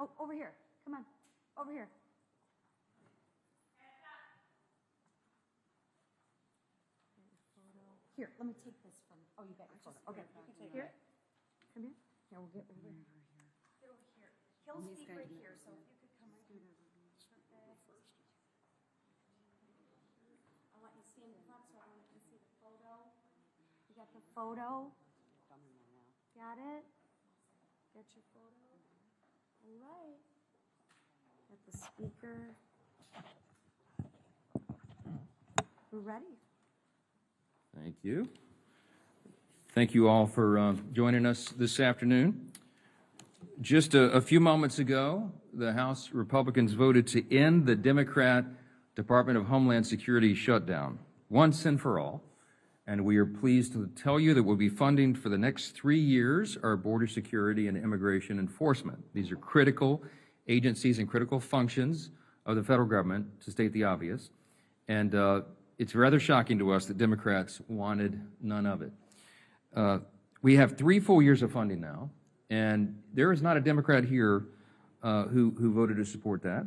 Oh, over here. Come on. Over here. Here, let me take this from, oh, you got your photo. Okay, you can take it. Come here. Here, we'll get over here. Get over here. He'll speak right here, so if you could come right here. Perfect. I'll let you stand in front so everyone can see the photo. You got the photo? Got it? Got your photo? All right. Got the speaker. We're ready. Thank you. Thank you all for joining us this afternoon. Just a few moments ago, the House Republicans voted to end the Democrat Department of Homeland Security shutdown once and for all. And we are pleased to tell you that we'll be funding for the next 3 years our border security and immigration enforcement. These are critical agencies and critical functions of the federal government, to state the obvious. And it's rather shocking to us that Democrats wanted none of it. We have 3 full years of funding now, and there is not a Democrat here who voted to support that.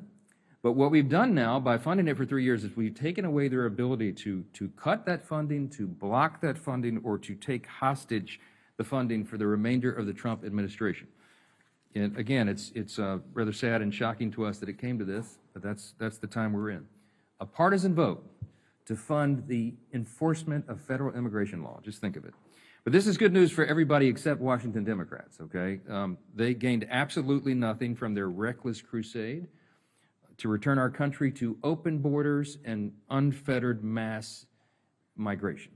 But what we've done now by funding it for 3 years is we've taken away their ability to cut that funding, to block that funding, or to take hostage the funding for the remainder of the Trump administration. And again, it's rather sad and shocking to us that it came to this, but that's the time we're in. A partisan vote to fund the enforcement of federal immigration law. Just think of it. But this is good news for everybody except Washington Democrats, okay? They gained absolutely nothing from their reckless crusade to return our country to open borders and unfettered mass migration.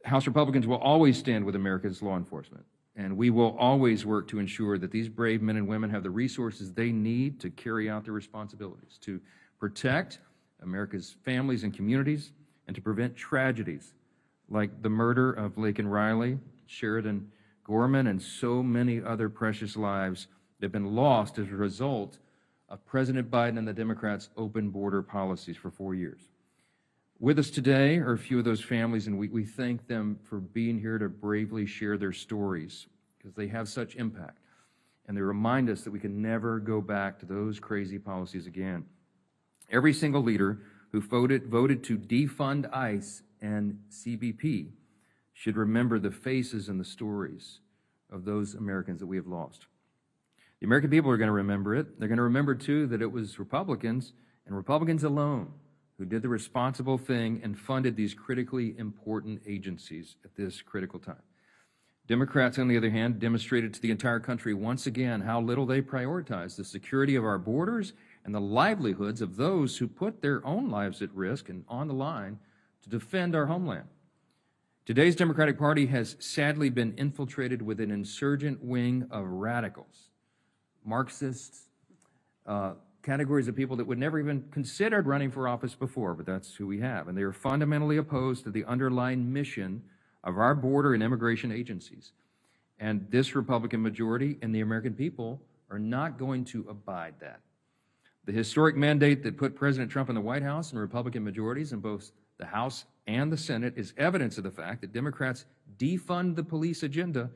House Republicans will always stand with America's law enforcement, and we will always work to ensure that these brave men and women have the resources they need to carry out their responsibilities, to protect America's families and communities, and to prevent tragedies like the murder of Laken Riley, Sheridan Gorman, and so many other precious lives that have been lost as a result of President Biden and the Democrats' open border policies for 4 years. With us today are a few of those families, and we thank them for being here to bravely share their stories because they have such impact. And they remind us that we can never go back to those crazy policies again. Every single leader who voted to defund ICE and CBP should remember the faces and the stories of those Americans that we have lost. The American people are going to remember it. They're going to remember, too, that it was Republicans and Republicans alone who did the responsible thing and funded these critically important agencies at this critical time. Democrats, on the other hand, demonstrated to the entire country once again how little they prioritize the security of our borders and the livelihoods of those who put their own lives at risk and on the line to defend our homeland. Today's Democratic Party has sadly been infiltrated with an insurgent wing of radicals, Marxists, categories of people that would never even considered running for office before, but that's who we have. And they are fundamentally opposed to the underlying mission of our border and immigration agencies. And this Republican majority and the American people are not going to abide that. The historic mandate that put President Trump in the White House and Republican majorities in both the House and the Senate is evidence of the fact that Democrats' defund the police agenda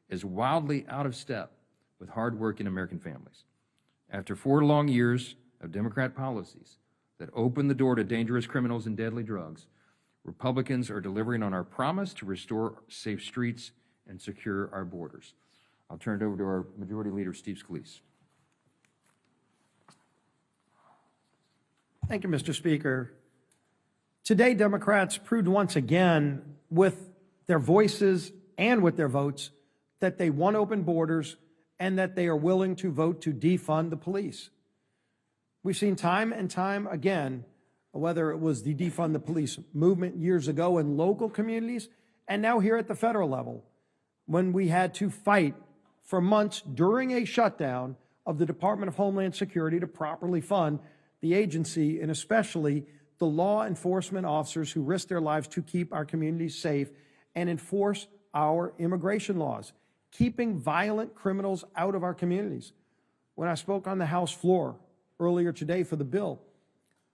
is wildly out of step with hardworking American families. After 4 long years of Democrat policies that open the door to dangerous criminals and deadly drugs, Republicans are delivering on our promise to restore safe streets and secure our borders. I'll turn it over to our Majority Leader, Steve Scalise. Thank you, Mr. Speaker. Today, Democrats proved once again with their voices and with their votes that they want open borders and that they are willing to vote to defund the police. We've seen time and time again, whether it was the defund the police movement years ago in local communities and now here at the federal level, when we had to fight for months during a shutdown of the Department of Homeland Security to properly fund the agency, and especially the law enforcement officers who risk their lives to keep our communities safe and enforce our immigration laws, keeping violent criminals out of our communities. When I spoke on the House floor earlier today for the bill,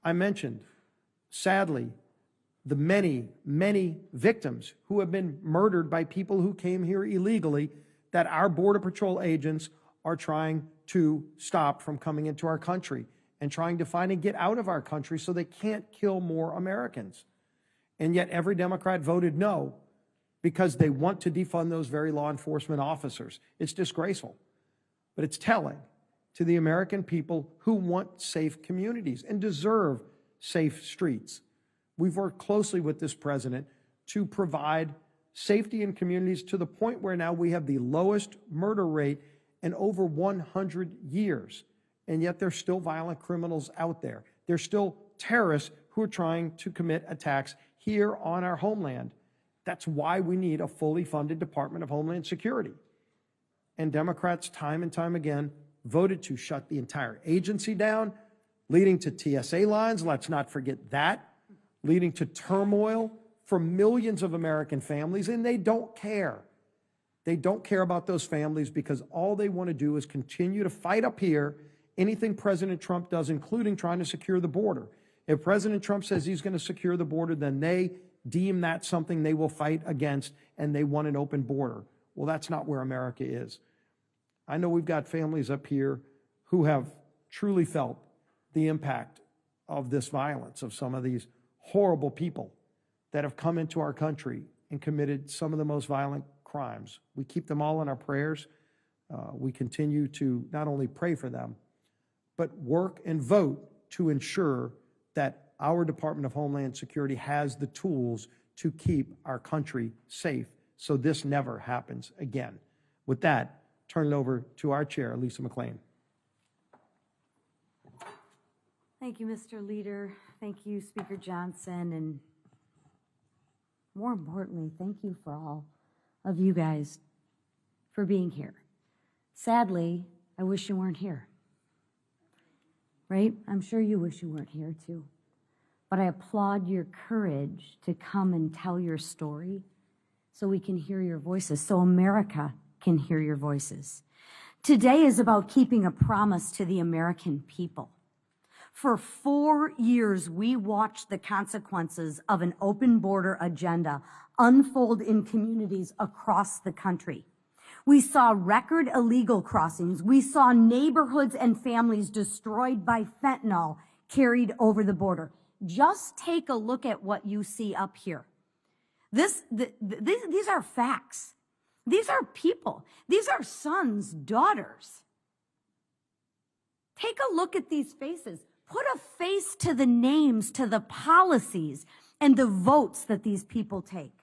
I mentioned, sadly, the many, many victims who have been murdered by people who came here illegally that our Border Patrol agents are trying to stop from coming into our country and trying to find and get out of our country so they can't kill more Americans. And yet every Democrat voted no because they want to defund those very law enforcement officers. It's disgraceful, but it's telling to the American people who want safe communities and deserve safe streets. We've worked closely with this president to provide safety in communities to the point where now we have the lowest murder rate in over 100 years. And yet there's still violent criminals out there. There's still terrorists who are trying to commit attacks here on our homeland. That's why we need a fully funded Department of Homeland Security. And Democrats, time and time again, voted to shut the entire agency down, leading to TSA lines, let's not forget that, leading to turmoil for millions of American families, and they don't care. They don't care about those families because all they want to do is continue to fight up here anything President Trump does, including trying to secure the border. If President Trump says he's going to secure the border, then they deem that something they will fight against, and they want an open border. Well, that's not where America is. I know we've got families up here who have truly felt the impact of this violence, of some of these horrible people that have come into our country and committed some of the most violent crimes. We keep them all in our prayers. We continue to not only pray for them, but work and vote to ensure that our Department of Homeland Security has the tools to keep our country safe so this never happens again. With that, turn it over to our chair, Lisa McClain. Thank you, Mr. Leader. Thank you, Speaker Johnson. And more importantly, thank you for all of you guys for being here. Sadly, I wish you weren't here. Right? I'm sure you wish you weren't here too. But I applaud your courage to come and tell your story so we can hear your voices, so America can hear your voices. Today is about keeping a promise to the American people. For 4 years, we watched the consequences of an open border agenda unfold in communities across the country. We saw record illegal crossings. We saw neighborhoods and families destroyed by fentanyl carried over the border. Just take a look at what you see up here. These are facts. These are people. These are sons, daughters. Take a look at these faces. Put a face to the names, to the policies, and the votes that these people take.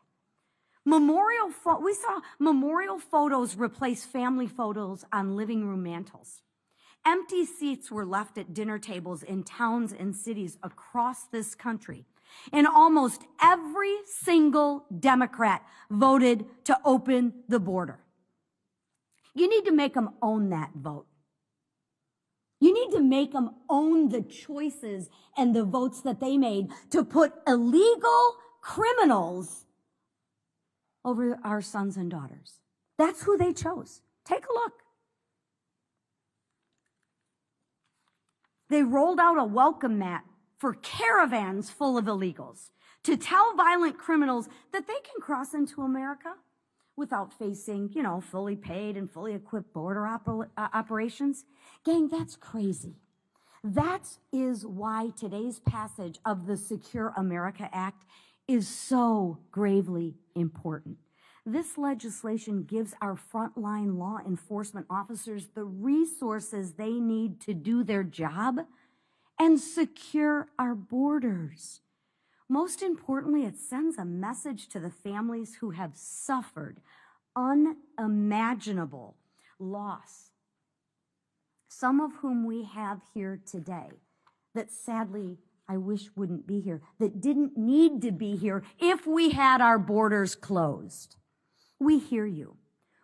We saw memorial photos replace family photos on living room mantles. Empty seats were left at dinner tables in towns and cities across this country. And almost every single Democrat voted to open the border. You need to make them own that vote. You need to make them own the choices and the votes that they made to put illegal criminals over our sons and daughters. That's who they chose. Take a look. They rolled out a welcome mat for caravans full of illegals to tell violent criminals that they can cross into America without facing, fully paid and fully equipped border operations. Gang, that's crazy. That is why today's passage of the Secure America Act is so gravely important. This legislation gives our frontline law enforcement officers the resources they need to do their job and secure our borders. Most importantly, it sends a message to the families who have suffered unimaginable loss, some of whom we have here today that sadly I wish wouldn't be here, that didn't need to be here if we had our borders closed. We hear you.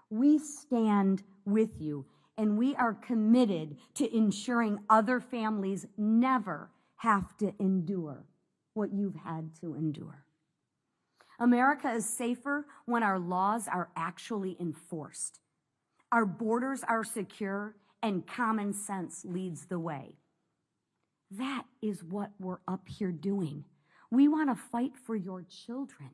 We stand with you, and we are committed to ensuring other families never have to endure what you've had to endure. America is safer when our laws are actually enforced. Our borders are secure, and common sense leads the way. That is what we're up here doing. We want to fight for your children.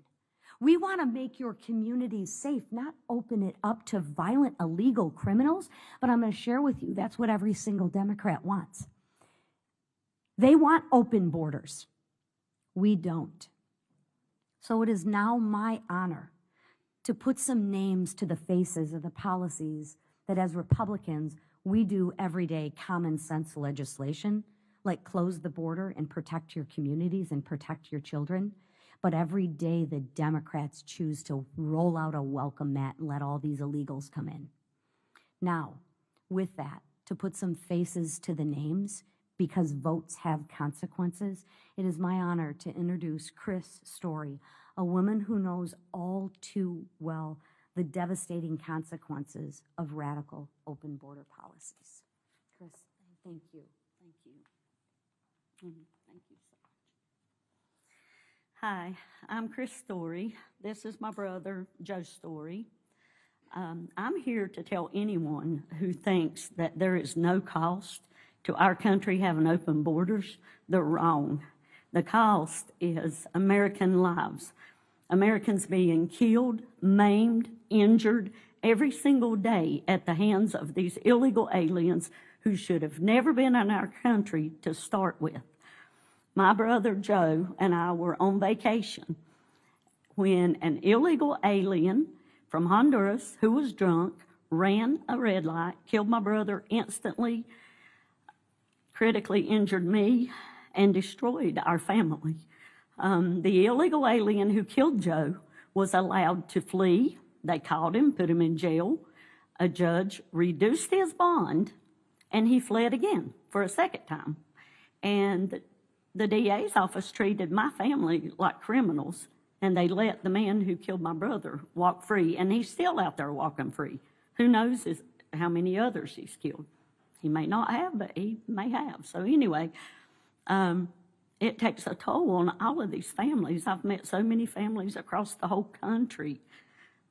We want to make your communities safe, not open it up to violent, illegal criminals. But I'm going to share with you, that's what every single Democrat wants. They want open borders. We don't. So it is now my honor to put some names to the faces of the policies that as Republicans, we do everyday common sense legislation, like close the border and protect your communities and protect your children. But every day the Democrats choose to roll out a welcome mat and let all these illegals come in. Now, with that, to put some faces to the names, because votes have consequences, it is my honor to introduce Chris Story, a woman who knows all too well the devastating consequences of radical open border policies. Chris, thank you. Thank you. Thank you so much. Hi, I'm Chris Story. This is my brother, Joe Story. I'm here to tell anyone who thinks that there is no cost to our country having open borders, they're wrong. The cost is American lives. Americans being killed, maimed, injured every single day at the hands of these illegal aliens who should have never been in our country to start with. My brother Joe and I were on vacation when an illegal alien from Honduras who was drunk ran a red light, killed my brother instantly, critically injured me, and destroyed our family. The illegal alien who killed Joe was allowed to flee. They caught him, put him in jail. A judge reduced his bond, and he fled again for a second time. And the DA's office treated my family like criminals, and they let the man who killed my brother walk free, and he's still out there walking free. Who knows how many others he's killed? He may not have, but he may have. So anyway, it takes a toll on all of these families. I've met so many families across the whole country.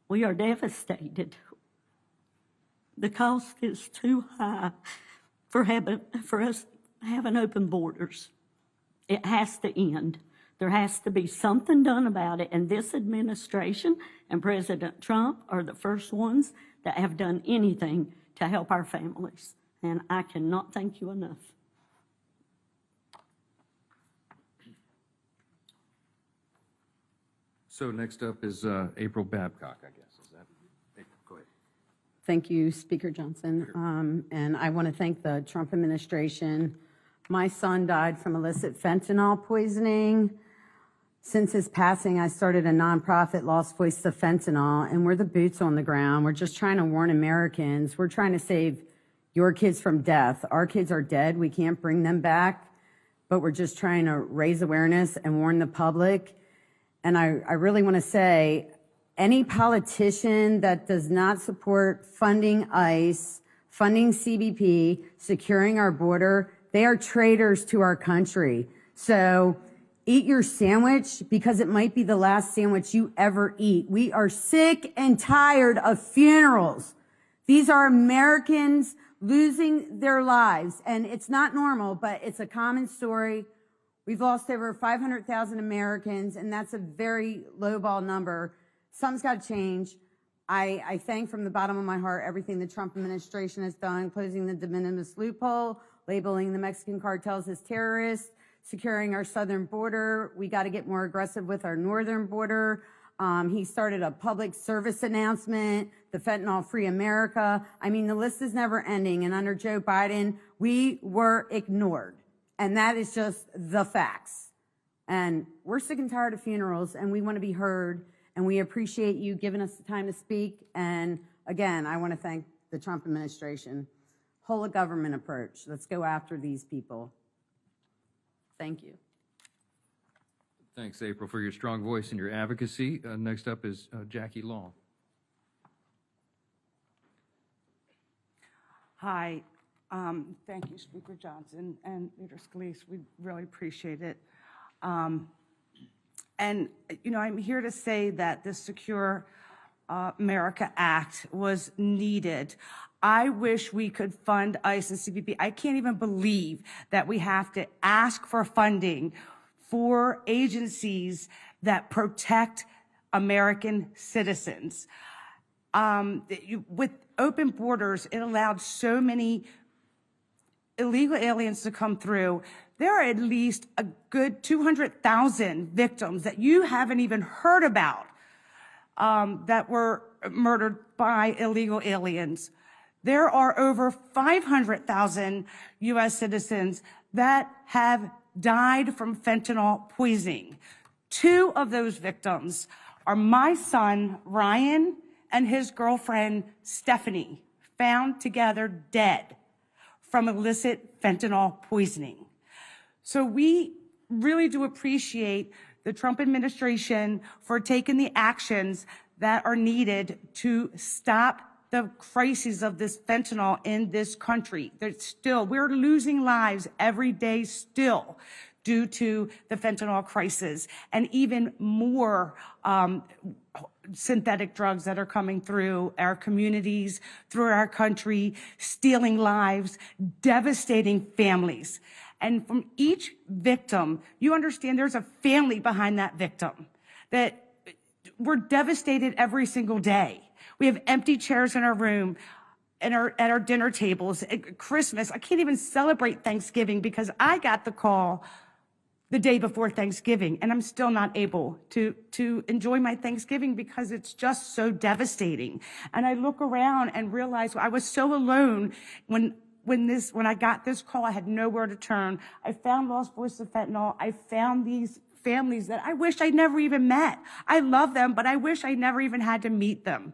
We are devastated. The cost is too high for us having open borders. It has to end. There has to be something done about it, and this administration and President Trump are the first ones that have done anything to help our families, and I cannot thank you enough. So next up is April Babcock, I guess. Is that April? Go ahead. Thank you, Speaker Johnson. And I want to thank the Trump administration. My son died from illicit fentanyl poisoning. Since his passing, I started a nonprofit, Lost Voice to Fentanyl, and we're the boots on the ground. We're just trying to warn Americans. We're trying to save your kids from death. Our kids are dead. We can't bring them back, but we're just trying to raise awareness and warn the public. And I really want to say, any politician that does not support funding ICE, funding CBP, securing our border, they are traitors to our country. So eat your sandwich, because it might be the last sandwich you ever eat. We are sick and tired of funerals. These are Americans losing their lives, and it's not normal, but it's a common story. We've lost over 500,000 Americans, and that's a very lowball number. Something's got to change. I thank from the bottom of my heart everything the Trump administration has done, closing the de minimis loophole, labeling the Mexican cartels as terrorists, securing our southern border. We got to get more aggressive with our northern border. He started a public service announcement, the fentanyl-free America. I mean, the list is never ending, and under Joe Biden, we were ignored. And that is just the facts. And we're sick and tired of funerals, and we want to be heard, and we appreciate you giving us the time to speak. And again, I want to thank the Trump administration. Whole of government approach. Let's go after these people. Thank you. Thanks, April, for your strong voice and your advocacy. Next up is Jackie Long. Hi. Thank you, Speaker Johnson and Leader Scalise. We really appreciate it. And, you know, I'm here to say that the Secure America Act was needed. I wish we could fund ICE and CBP. I can't even believe that we have to ask for funding for agencies that protect American citizens. With open borders, it allowed so many illegal aliens to come through. There are at least a good 200,000 victims that you haven't even heard about that were murdered by illegal aliens. There are over 500,000 U.S. citizens that have died from fentanyl poisoning. 2 of those victims are my son, Ryan, and his girlfriend, Stephanie, found together dead from illicit fentanyl poisoning. So we really do appreciate the Trump administration for taking the actions that are needed to stop the crises of this fentanyl in this country. We're losing lives every day still due to the fentanyl crisis, and even more synthetic drugs that are coming through our communities, through our country, stealing lives, devastating families. And from each victim, you understand there's a family behind that victim, that we're devastated every single day. We have empty chairs in our room and at our dinner tables. At Christmas, I can't even celebrate Thanksgiving because I got the call the day before Thanksgiving, and I'm still not able to enjoy my Thanksgiving because it's just so devastating. And I look around and realize I was so alone when I got this call. I had nowhere to turn. I found Lost Voice of Fentanyl. I found these families that I wish I never even met. I love them, but I wish I never even had to meet them.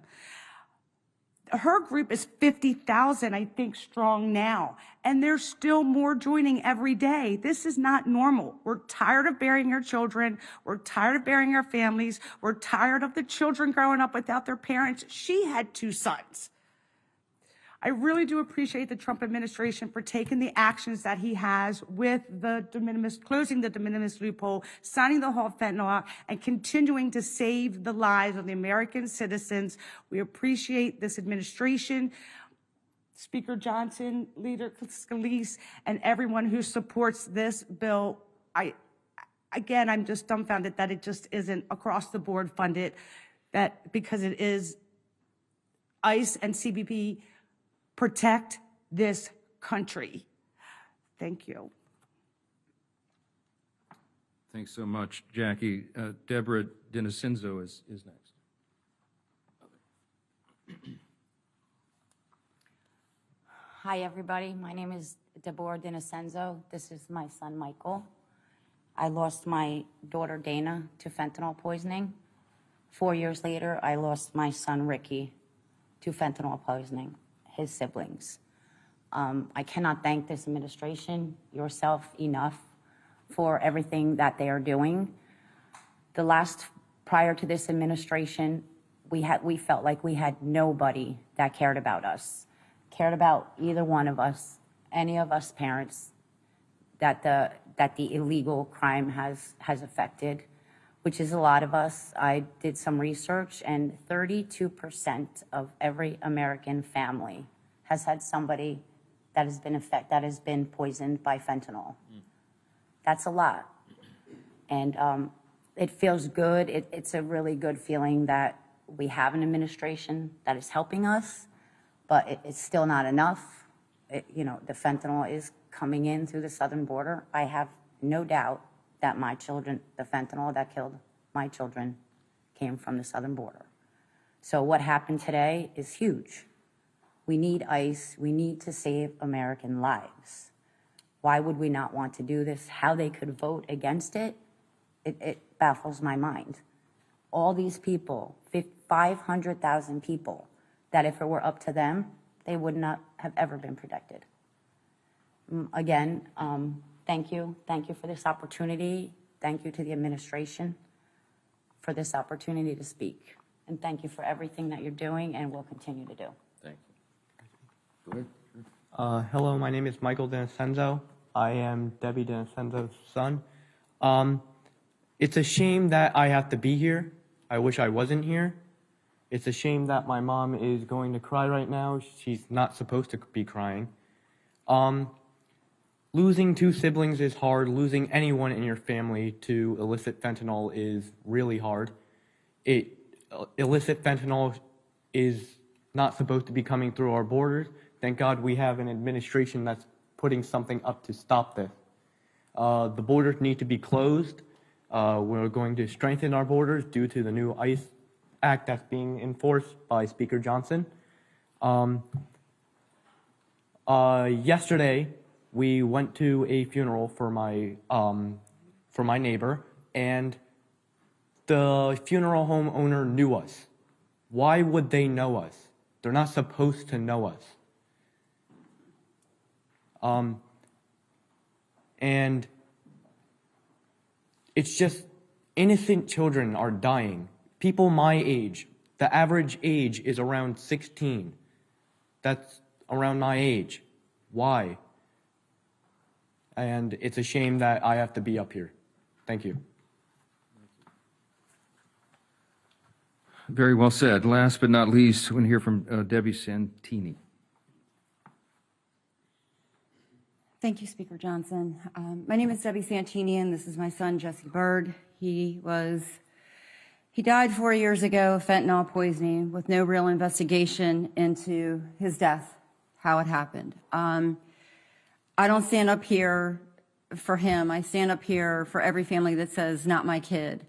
Her group is 50,000, I think, strong now, and there's still more joining every day. This is not normal. We're tired of burying our children. We're tired of burying our families. We're tired of the children growing up without their parents. She had 2 sons. I really do appreciate the Trump administration for taking the actions that he has with the closing the de minimis loophole, signing the halt fentanyl, and continuing to save the lives of the American citizens. We appreciate this administration, Speaker Johnson, Leader Scalise, and everyone who supports this bill. Again, I'm just dumbfounded that it just isn't across the board funded, that because it is ICE and CBP protect this country. Thank you. Thanks so much, Jackie. Deborah Dinocenzo is next. Hi, everybody. My name is Deborah Dinocenzo. This is my son, Michael. I lost my daughter, Dana, to fentanyl poisoning. 4 years later, I lost my son, Ricky, to fentanyl poisoning, his siblings. I cannot thank this administration, yourself, enough for everything that they are doing. Prior to this administration, we felt like we had nobody that cared about us, cared about either one of us, any of us parents that the illegal crime has affected, which is a lot of us. I did some research, and 32% of every American family has had somebody that has been poisoned by fentanyl. That's a lot. And it feels good. It's a really good feeling that we have an administration that is helping us, but it's still not enough. The fentanyl is coming in through the southern border. I have no doubt that the fentanyl that killed my children came from the southern border. So what happened today is huge. We need ICE. We need to save American lives. Why would we not want to do this? How they could vote against it, it baffles my mind. All these people, 500,000 people, that if it were up to them, they would not have ever been protected. Again, thank you. Thank you for this opportunity. Thank you to the administration for this opportunity to speak. And thank you for everything that you're doing and will continue to do. Thank you. Go ahead. Hello, my name is Michael Dinocenzo. I am Debbie Dinocenzo's son. It's a shame that I have to be here. I wish I wasn't here. It's a shame that my mom is going to cry right now. She's not supposed to be crying. Losing 2 siblings is hard. Losing anyone in your family to illicit fentanyl is really hard. illicit fentanyl is not supposed to be coming through our borders. Thank God we have an administration that's putting something up to stop this. The borders need to be closed. We're going to strengthen our borders due to the new ICE Act that's being enforced by Speaker Johnson. Yesterday, we went to a funeral for my neighbor, and the funeral home owner knew us. Why would they know us? They're not supposed to know us. And it's just innocent children are dying. People my age, the average age is around 16. That's around my age. Why? And it's a shame that I have to be up here. Thank you. Very well said. Last but not least, we're going to hear from Debbie Santini. Thank you, Speaker Johnson. My name is Debbie Santini, and this is my son, Jesse Bird. He died 4 years ago of fentanyl poisoning with no real investigation into his death, how it happened. I don't stand up here for him. I stand up here for every family that says, not my kid,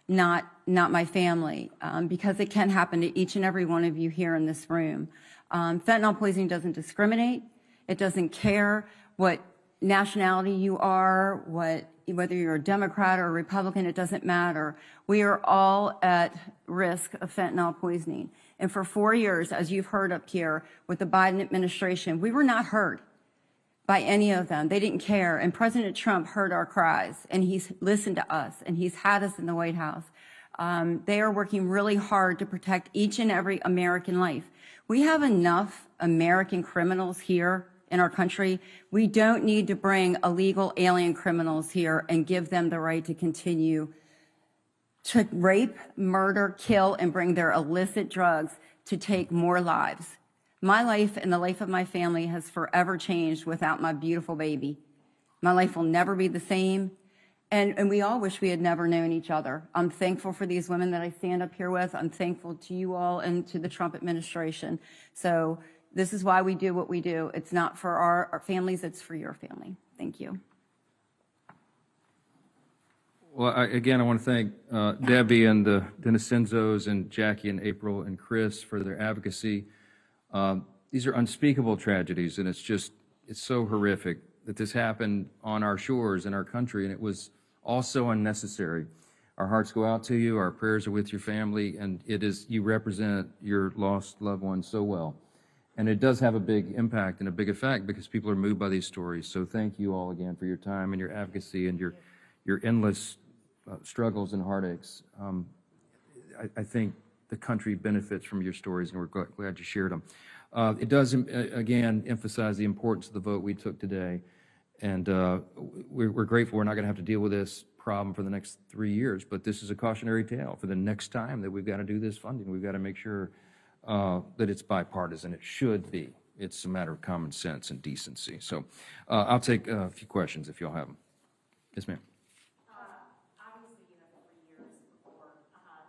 not my family, because it can happen to each and every one of you here in this room. Fentanyl poisoning doesn't discriminate. It doesn't care what nationality you are, whether you're a Democrat or a Republican, it doesn't matter. We are all at risk of fentanyl poisoning. And for 4 years, as you've heard up here with the Biden administration, we were not heard by any of them. They didn't care. And President Trump heard our cries, and he's listened to us, and he's had us in the White House. They are working really hard to protect each and every American life. We have enough American criminals here in our country. We don't need to bring illegal alien criminals here and give them the right to continue to rape, murder, kill, and bring their illicit drugs to take more lives. My life and the life of my family has forever changed without my beautiful baby. My life will never be the same. And we all wish we had never known each other. I'm thankful for these women that I stand up here with. I'm thankful to you all and to the Trump administration. So this is why we do what we do. It's not for our families, it's for your family. Thank you. Well, again, I want to thank Debbie and the DeNicenzos and Jackie and April and Chris for their advocacy. These are unspeakable tragedies, and it's so horrific that this happened on our shores in our country, and it was also unnecessary. Our hearts go out to you. Our prayers are with your family, and you represent your lost loved ones so well. And it does have a big impact and a big effect because people are moved by these stories. So thank you all again for your time and your advocacy and your endless struggles and heartaches. I think the country benefits from your stories, and we're glad you shared them. It does, again, emphasize the importance of the vote we took today. And we're grateful we're not going to have to deal with this problem for the next 3 years, but this is a cautionary tale for the next time that we've got to do this funding. We've got to make sure that it's bipartisan. It should be. It's a matter of common sense and decency. So I'll take a few questions if you'll have them. Yes, ma'am. Obviously, you have 3 years before you have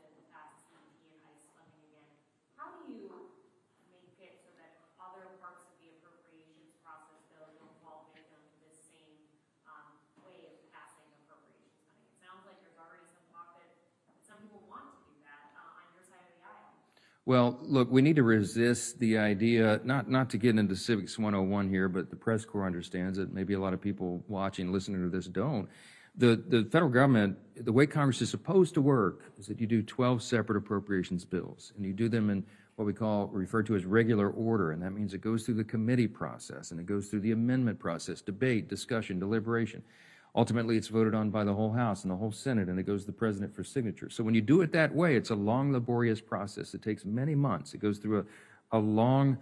to pass CBP and ICE funding again. How do you make it so that other parts of the appropriations process, though, don't fall victim to this same way of passing appropriations funding? It sounds like there's already some talk that some people want to do that on your side of the aisle. Well, look, we need to resist the idea, not to get into Civics 101 here, but the press corps understands it. Maybe a lot of people watching, listening to this don't. The federal government, the way Congress is supposed to work is that you do 12 separate appropriations bills, and you do them in what we refer to as regular order, and that means it goes through the committee process, and it goes through the amendment process, debate, discussion, deliberation. Ultimately, it's voted on by the whole House and the whole Senate, and it goes to the President for signature. So when you do it that way, it's a long, laborious process. It takes many months. It goes through a long,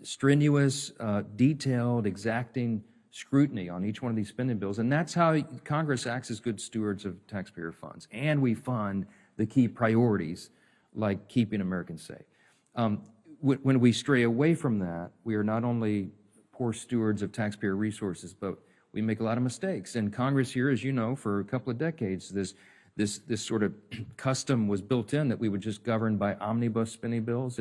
strenuous, detailed, exacting scrutiny on each one of these spending bills. And that's how Congress acts as good stewards of taxpayer funds. And we fund the key priorities, like keeping Americans safe. When we stray away from that, we are not only poor stewards of taxpayer resources, but we make a lot of mistakes. And Congress here, as you know, for a couple of decades, this this sort of custom was built in that we would just govern by omnibus spending bills,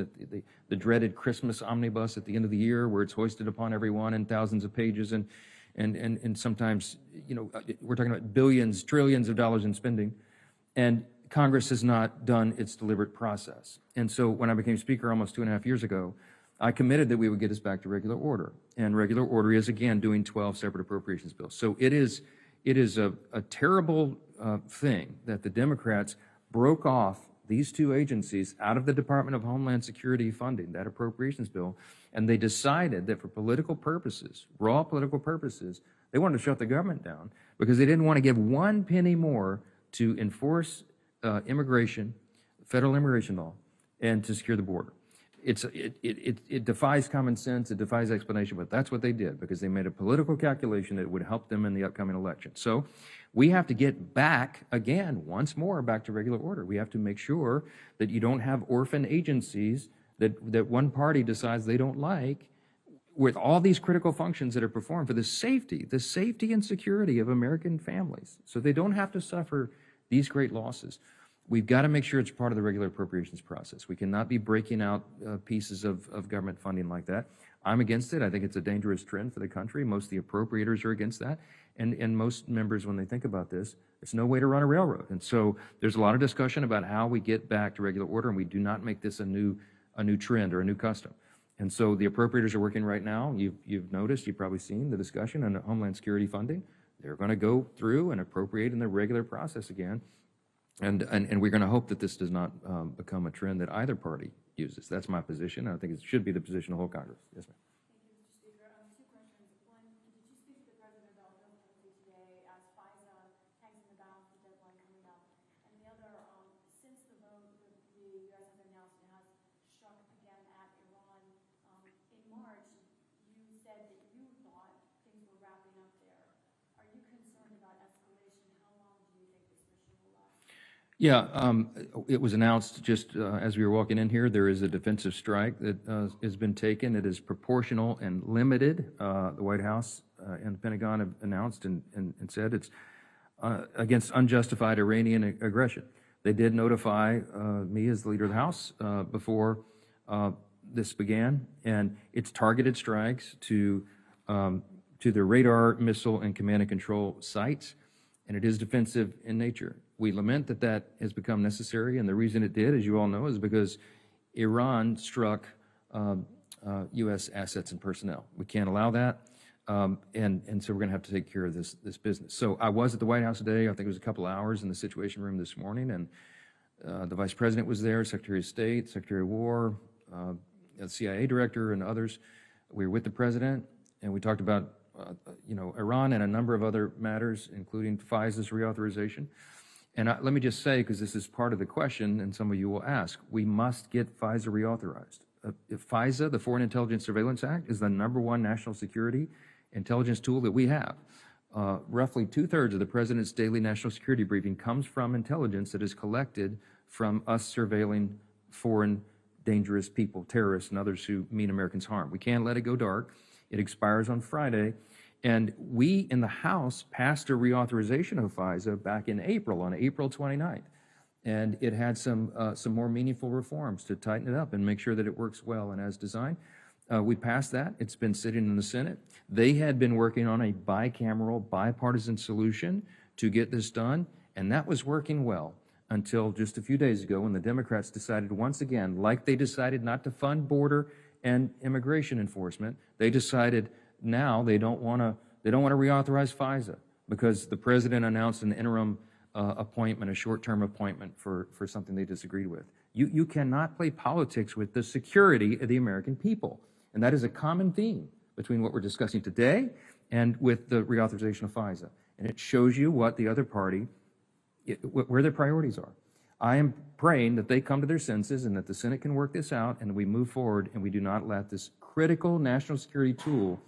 the dreaded Christmas omnibus at the end of the year, where it's hoisted upon everyone in thousands of pages, and sometimes, we're talking about billions, trillions of dollars in spending, and Congress has not done its deliberate process. And so when I became Speaker almost 2.5 years ago, I committed that we would get us back to regular order, and regular order is again doing 12 separate appropriations bills. So it is a terrible thing that the Democrats broke off these two agencies out of the Department of Homeland Security funding, that appropriations bill, and they decided that for political purposes, raw political purposes, they wanted to shut the government down because they didn't want to give one penny more to enforce immigration, federal immigration law, and to secure the border. It defies common sense, it defies explanation, but that's what they did because they made a political calculation that would help them in the upcoming election. So we have to get back again, once more, back to regular order. We have to make sure that you don't have orphan agencies that one party decides they don't like with all these critical functions that are performed for the safety and security of American families so they don't have to suffer these great losses. We've got to make sure it's part of the regular appropriations process. We cannot be breaking out pieces of government funding like that. I'm against it. I think it's a dangerous trend for the country. Most of the appropriators are against that. And most members, when they think about this, it's no way to run a railroad. And so there's a lot of discussion about how we get back to regular order, and we do not make this a new trend or a new custom. And so the appropriators are working right now. You've noticed, you've probably seen the discussion on Homeland Security funding. They're going to go through and appropriate in the regular process again. And we're going to hope that this does not become a trend that either party uses. That's my position. I think it should be the position of the whole Congress. Yes, ma'am. Thank you, Mr. Speaker. Two questions. One, did you speak to the President about affordability today as FISA hangs in the balance, the deadline coming up? And the other, since the vote, the U.S. has announced it has struck again at Iran. In March, you said that you thought things were wrapping up there. Are you concerned about escalation? How long do you think this mission will last? Yeah, it was announced just as we were walking in here, there is a defensive strike that has been taken. It is proportional and limited. The White House and the Pentagon have announced and said it's against unjustified Iranian aggression. They did notify me as the leader of the House before this began, and it's targeted strikes to the radar, missile, and command and control sites, and it is defensive in nature. We lament that that has become necessary, and the reason it did, as you all know, is because Iran struck U.S. assets and personnel. We can't allow that, and so we're going to have to take care of this business. So I was at the White House today. I think it was a couple hours in the Situation Room this morning, and the Vice President was there, Secretary of State, Secretary of War, the CIA Director, and others. We were with the President, and we talked about Iran and a number of other matters, including FISA's reauthorization. And let me just say, because this is part of the question, and some of you will ask, we must get FISA reauthorized. FISA, the Foreign Intelligence Surveillance Act, is the #1 national security intelligence tool that we have. Roughly 2/3 of the President's daily national security briefing comes from intelligence that is collected from us surveilling foreign dangerous people, terrorists, and others who mean Americans harm. We can't let it go dark. It expires on Friday. And we in the House passed a reauthorization of FISA back in April, on April 29th. And it had some more meaningful reforms to tighten it up and make sure that it works well and as designed. We passed that. It's been sitting in the Senate. They had been working on a bicameral, bipartisan solution to get this done, and that was working well until just a few days ago when the Democrats decided once again, like they decided not to fund border and immigration enforcement, they decided now they don't want to reauthorize FISA because the President announced an interim appointment, a short-term appointment for something they disagreed with. You cannot play politics with the security of the American people. And that is a common theme between what we're discussing today and with the reauthorization of FISA. And it shows you what the other party, where their priorities are. I am praying that they come to their senses and that the Senate can work this out and we move forward and we do not let this critical national security tool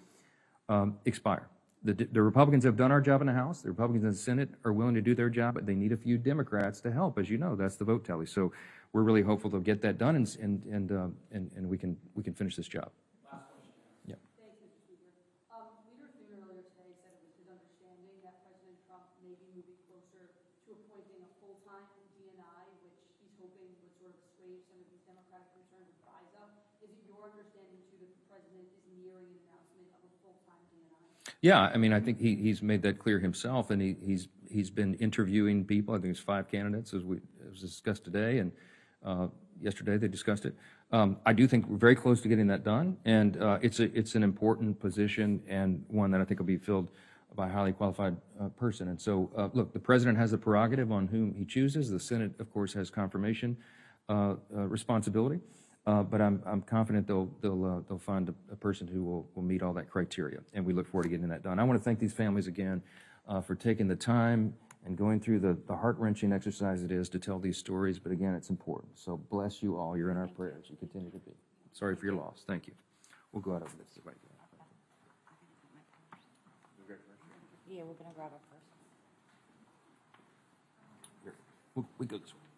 expire. The Republicans have done our job in the House. The Republicans in the Senate are willing to do their job, but they need a few Democrats to help. As you know, that's the vote tally. So we're really hopeful they'll get that done and we can finish this job. Last question. Yeah. Thank you, Mr. Speaker. Leader Thune earlier today said it was his understanding that President Trump may be moving closer to appointing a full-time that the president is nearing an announcement of a full-time DNI? Yeah, I mean, I think he's made that clear himself, and he's been interviewing people. I think it's 5 candidates, as was discussed today, and yesterday they discussed it. I do think we're very close to getting that done, and it's an important position and one that I think will be filled by a highly qualified person. And so, look, the president has the prerogative on whom he chooses. The Senate, of course, has confirmation responsibility. But I'm confident they'll find a person who will meet all that criteria, and we look forward to getting that done. I want to thank these families again for taking the time and going through the heart-wrenching exercise it is to tell these stories, but again, it's important. So bless you all. You're in our prayers. You continue to be. Sorry for your loss. Thank you. We'll go out over this. Yeah, we're gonna grab our purse. Here. We go this way.